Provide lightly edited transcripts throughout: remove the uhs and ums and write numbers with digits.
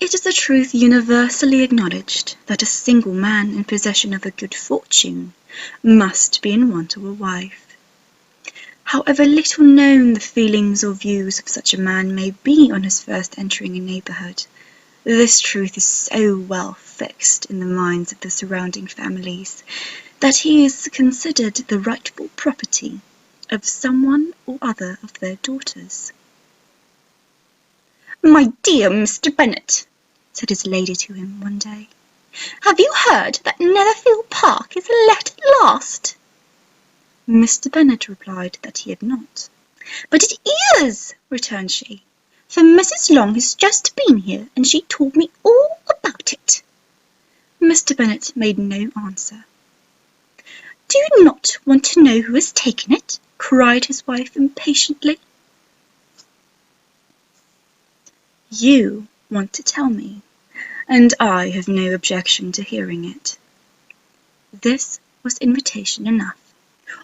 It is a truth universally acknowledged that a single man in possession of a good fortune must be in want of a wife. However little known the feelings or views of such a man may be on his first entering a neighbourhood, this truth is so well fixed in the minds of the surrounding families that he is considered the rightful property of someone or other of their daughters. "My dear Mr. Bennet," said his lady to him one day, "have you heard that Netherfield Park is let at last?" Mr. Bennet replied that he had not. "But it is," returned she, "for Mrs. Long has just been here, and she told me all about it." Mr. Bennet made no answer. "Do you not want to know who has taken it?" cried his wife impatiently. "You want to tell me, and I have no objection to hearing it." This was invitation enough.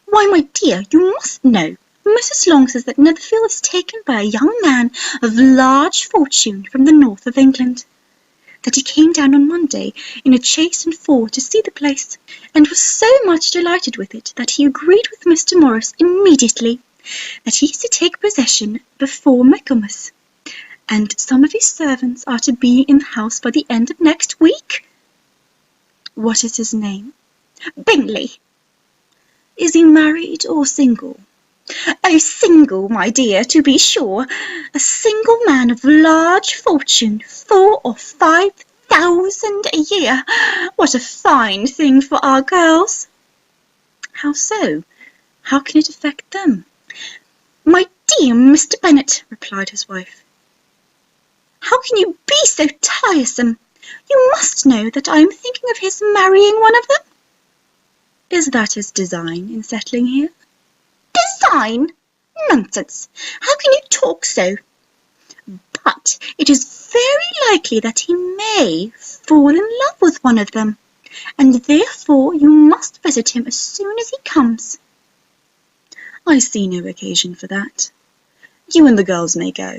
"Why, my dear, you must know. Mrs. Long says that Netherfield is taken by a young man of large fortune from the north of England, that he came down on Monday in a chaise and four to see the place, and was so much delighted with it that he agreed with Mr. Morris immediately that he is to take possession before Michaelmas, and some of his servants are to be in the house by the end of next week." "What is his name?" "Bingley." "Is he married or single?" "Oh, single, my dear, to be sure. A single man of large fortune, 4,000 or 5,000 a year. What a fine thing for our girls!" "How so? How can it affect them?" "My dear Mr. Bennet," replied his wife, "how can you be so tiresome? You must know that I am thinking of his marrying one of them." "Is that his design in settling here?" "Design? Nonsense! How can you talk so? But it is very likely that he may fall in love with one of them, and therefore you must visit him as soon as he comes." "I see no occasion for that. You and the girls may go.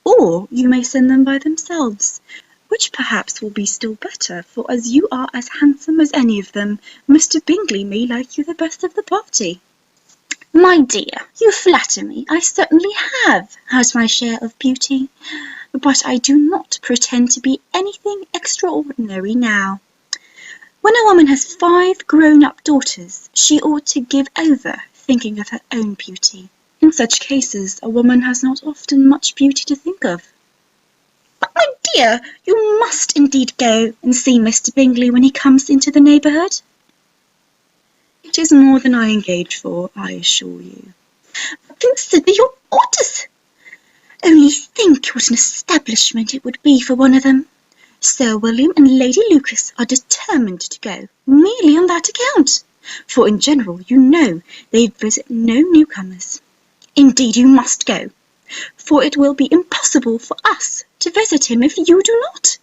Or you may send them by themselves, which perhaps will be still better, for as you are as handsome as any of them, Mr. Bingley may like you the best of the party." "My dear, you flatter me. I certainly have had my share of beauty, but I do not pretend to be anything extraordinary now. When a woman has 5 grown-up daughters, she ought to give over thinking of her own beauty. In such cases, a woman has not often much beauty to think of." "But, my dear, you must indeed go and see Mr. Bingley when he comes into the neighbourhood." "It is more than I engage for, I assure you." "Consider your orders. Only think what an establishment it would be for one of them. Sir William and Lady Lucas are determined to go, merely on that account, for in general, you know, they visit no newcomers. Indeed, you must go, for it will be impossible for us to visit him if you do not."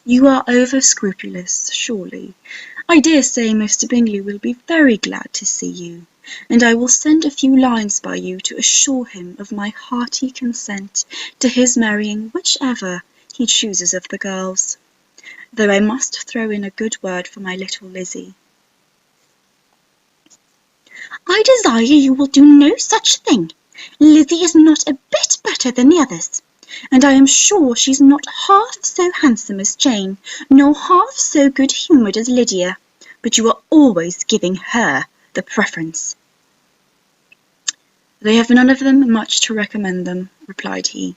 "You are over-scrupulous, surely. I dare say Mr. Bingley will be very glad to see you, and I will send a few lines by you to assure him of my hearty consent to his marrying whichever he chooses of the girls, though I must throw in a good word for my little Lizzie." "I desire you will do no such thing. Lizzie is not a bit better than the others, and I am sure she's not half so handsome as Jane, nor half so good-humoured as Lydia, but you are always giving her the preference." "They have none of them much to recommend them," replied he.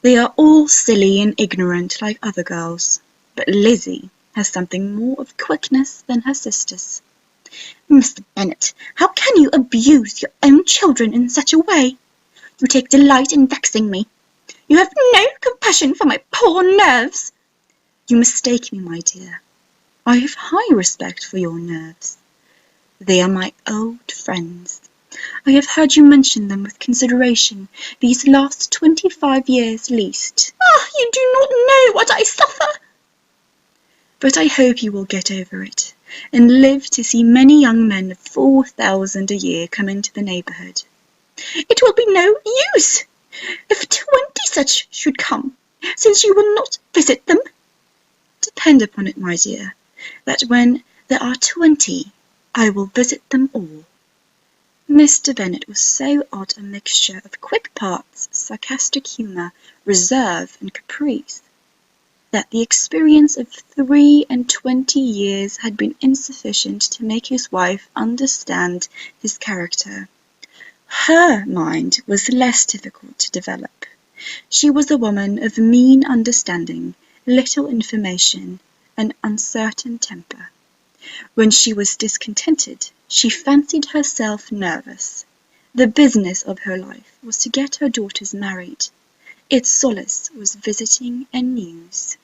"They are all silly and ignorant like other girls, but Lizzie has something more of quickness than her sisters." "Mr. Bennet, how can you abuse your own children in such a way? You take delight in vexing me. You have no compassion for my poor nerves." "You mistake me, my dear. I have high respect for your nerves. They are my old friends. I have heard you mention them with consideration these last 25 years least." "Ah, you do not know what I suffer." "But I hope you will get over it, and live to see many young men of 4,000 a year come into the neighbourhood." "It will be no use. If 20 such should come, since you will not visit them? Depend upon it, my dear, that when there are 20, I will visit them all. Mr. Bennet was so odd a mixture of quick parts, sarcastic humour, reserve, and caprice, that the experience of 23 years had been insufficient to make his wife understand his character. Her mind was less difficult to develop. She was a woman of mean understanding, little information, and uncertain temper. When she was discontented, she fancied herself nervous. The business of her life was to get her daughters married. Its solace was visiting and news.